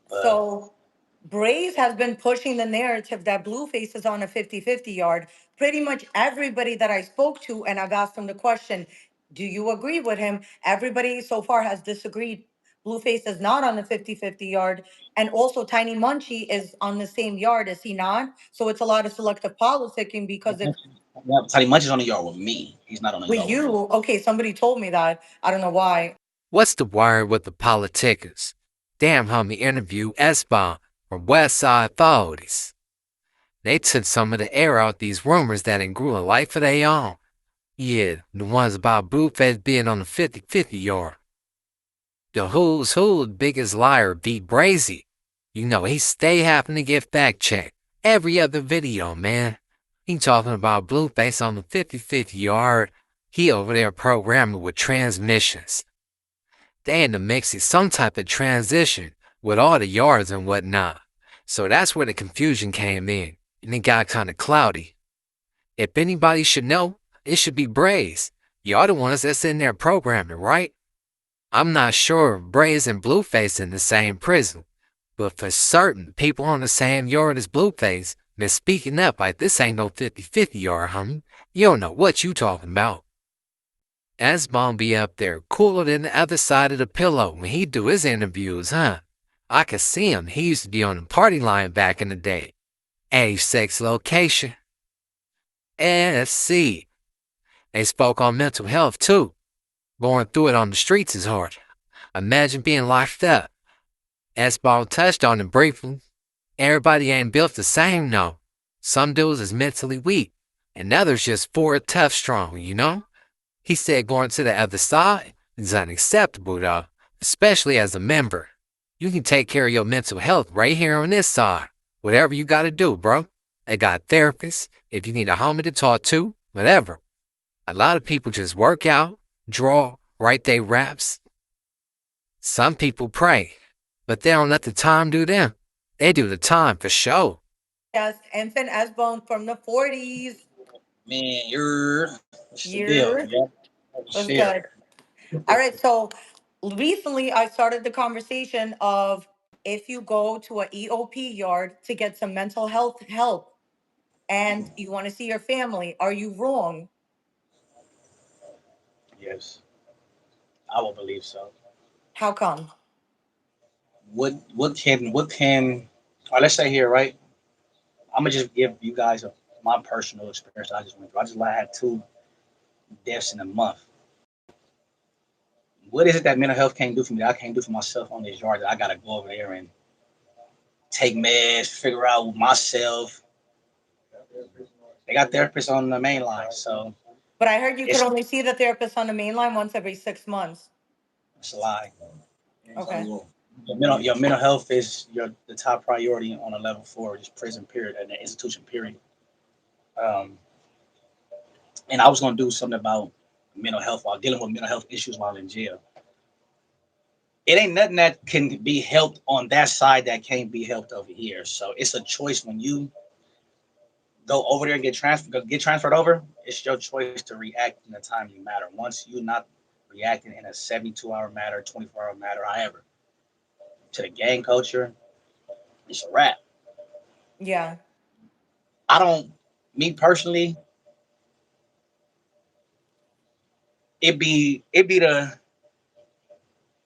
But So Braves has been pushing the narrative that Blueface is on a 50-50 yard. Pretty much everybody that I spoke to, and I've asked them the question, do you agree with him? Everybody so far has disagreed. Blueface is not on the 50-50 yard. And also Tiny Munchie is on the same yard, is he not? So it's a lot of selective politicking because if yeah, Teddy Munch is on the yard with me. He's not on the with yard with me. you, okay, somebody told me that. I don't know why. What's the word with the politicians? DamnHomie interview Sbone from Westside R40s. They took some of the air out these rumors that ain't grew a life of their own. Yeah, the ones about Blueface being on the 50-50 yard. The who's who, the biggest liar, beat Brazy. You know, he stay having to get fact checked. Every other video, man. He talking about Blueface on the 50-50 yard. He over there programming with transmissions. They in the mix is some type of transition with all the yards and whatnot. So that's where the confusion came in, and it got kind of cloudy. If anybody should know, it should be Braze. Y'all the ones that's in there programming, right? I'm not sure if Braze and Blueface in the same prison, but for certain, people on the same yard as Blueface been speaking up like this ain't no 50-50 yard, homie. You don't know what you talking about. Sbone be up there cooler than the other side of the pillow when he do his interviews, huh? I could see him. He used to be on the party line back in the day. Age, sex, location. NFC. They spoke on mental health too. Going through it on the streets is hard. Imagine being locked up. Sbone touched on it briefly. Everybody ain't built the same, no. Some dudes is mentally weak, and others just forward tough strong, you know? He said going to the other side is unacceptable, though, especially as a member. You can take care of your mental health right here on this side. Whatever you gotta do, bro. They got therapists, if you need a homie to talk to, whatever. A lot of people just work out, draw, write their raps. Some people pray, but they don't let the time do them. They do the time for sure. Yes, Infant Sbone from the 40s. Man, you're what's the deal? Year Yeah, was share. good. All right, so recently I started the conversation of if you go to a EOP yard to get some mental health help and you want to see your family, are you wrong? Yes, I will believe so. How come? What can? Or let's say here, right? I'm gonna just give you guys my personal experience. I just went through. I just had 2 deaths in a month. What is it that mental health can't do for me that I can't do for myself on this yard that I gotta go over there and take meds, figure out myself. They got therapists on the main line, so But I heard you could it's only see the therapist on the main line once every 6 months. it's a lie. Okay. Your mental health is the top priority on a level 4, just prison period and the institution period. Um, and I was gonna do something about mental health while dealing with mental health issues while in jail. It ain't nothing that can be helped on that side that can't be helped over here. So it's a choice when you go over there and get transferred over. It's your choice to react in the time you matter. Once you're not reacting in a 72-hour matter, 24-hour matter, however, to the gang culture, it's a wrap. Yeah. I don't, me personally, it be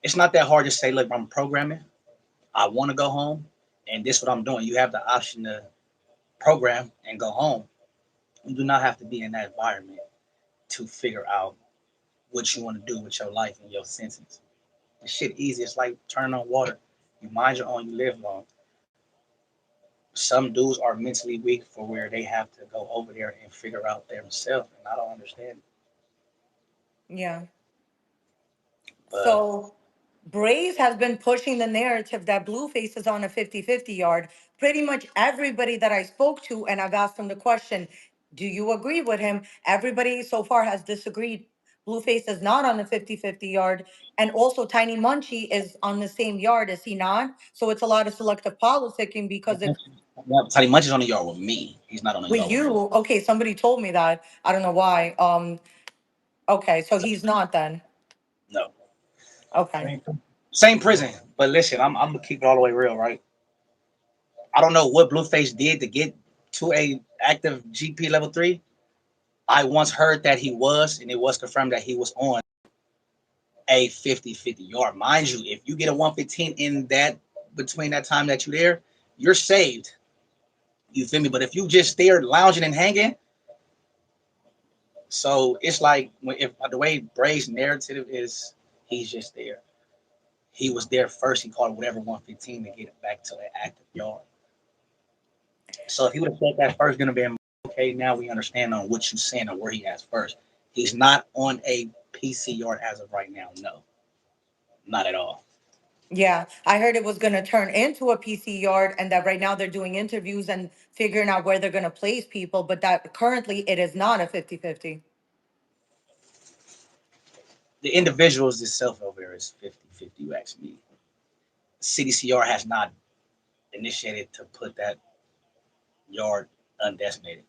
it's not that hard to say, look, I'm programming. I want to go home, and this is what I'm doing. You have the option to program and go home. You do not have to be in that environment to figure out what you want to do with your life and your sentence. This shit easy. It's like turning on water. You mind your own, you live long. Some dudes are mentally weak for where they have to go over there and figure out themselves, and I don't understand it. Yeah. But So Braves has been pushing the narrative that Blueface is on a 50-50 yard. Pretty much everybody that I spoke to, and I've asked them the question, do you agree with him? Everybody so far has disagreed. Blueface is not on the 50-50 yard. And also Tiny Munchie is on the same yard, is he not? So it's a lot of selective politicking because if yeah, Teddy Munch is on the yard with me. He's not on the with yard with me. you, okay, somebody told me that. I don't know why. Okay, so he's not then. No. Okay. Same prison. But listen, I'm gonna keep it all the way real, right? I don't know what Blueface did to get to a active GP level 3. I once heard that he was, and it was confirmed that he was on a 50-50 yard. Mind you, if you get a 115 in that between that time that you're there, you're saved. You feel me? But if you just there lounging and hanging, so it's like if the way Bray's narrative is, he's just there. He was there first. He called whatever 115 to get it back to an active yard. So if he would have said that first, gonna be okay. Now we understand on what you're saying and where he has first. He's not on a PC yard as of right now. No, not at all. Yeah, I heard it was going to turn into a PC yard and that right now they're doing interviews and figuring out where they're going to place people, but that currently it is not a 50-50. The individuals itself over there is 50-50. You ask me. CDCR has not initiated to put that yard undesignated.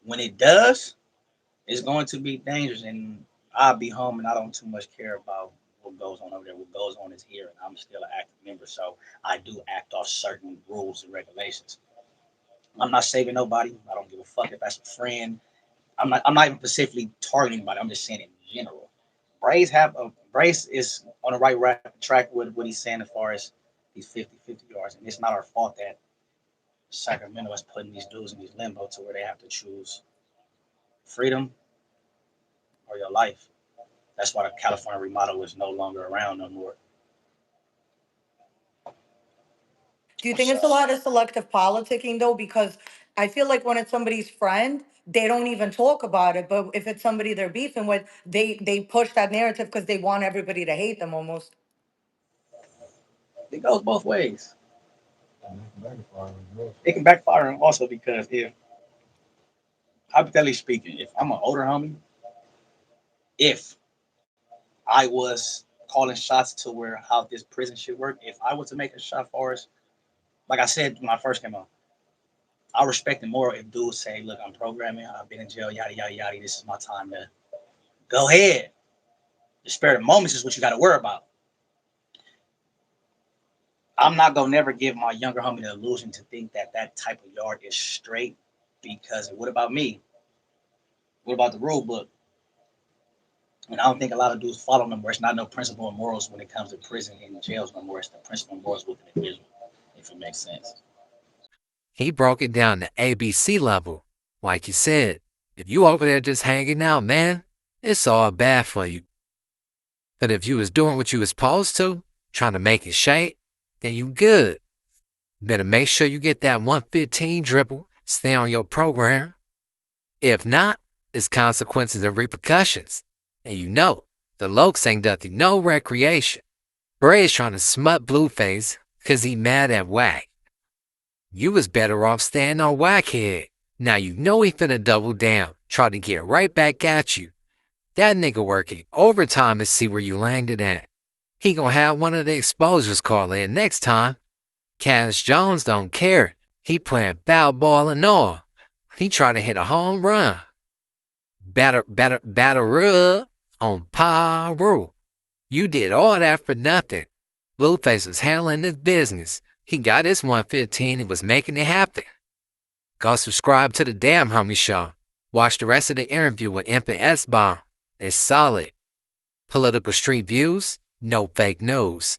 When it does, it's going to be dangerous, and I'll be home, and I don't too much care about what goes on over there. What goes on is here, and I'm still an active member, so I do act off certain rules and regulations. I'm not saving nobody. I don't give a fuck if that's a friend. I'm not even specifically targeting anybody. I'm just saying in general. Brace is on the right track with what he's saying as far as these 50-50 yards, and it's not our fault that Sacramento is putting these dudes in these limbo to where they have to choose freedom or your life. That's why the California remodel is no longer around no more. Do you think So it's a lot of selective politicking though? Because I feel like when it's somebody's friend, they don't even talk about it. But if it's somebody they're beefing with, they push that narrative because they want everybody to hate them almost. it goes both ways. It can backfire also because if, hypothetically speaking, if I'm an older homie, if I was calling shots to where how this prison should work, if I was to make a shot for us, like I said when I first came out, I respect it more if dudes say, "Look, I'm programming. I've been in jail. Yada yada yada. This is my time to go ahead." The spirit of moments is what you got to worry about. I'm not gonna never give my younger homie the illusion to think that that type of yard is straight. Because what about me? What about the rule book? And I don't think a lot of dudes follow them where it's not no principle and morals when it comes to prison and jails no more. It's the principle and morals with the individual, if it makes sense. He broke it down to ABC level. Like you said, if you over there just hanging out, man, it's all bad for you. But if you was doing what you was supposed to, trying to make it shake, then you good. Better make sure you get that 115 dribble, stay on your program. If not, there's consequences and repercussions. And you know, the Lokes ain't nothing, no recreation. Bray's trying to smut Blueface cause he mad at Wack. You was better off staying on Wackhead. Now you know he finna double down, try to get right back at you. That nigga working overtime to see where you landed at. He gonna have one of the exposures call in next time. Cash Jones don't care. He playing foul ball and all. He try to hit a home run. Batter on Paru. You did all that for nothing. Blueface was handling his business. He got his 115 and was making it happen. Go subscribe to the DamnHomie show. Watch the rest of the interview with Nfant Sbone. It's solid. Political street views, no fake news.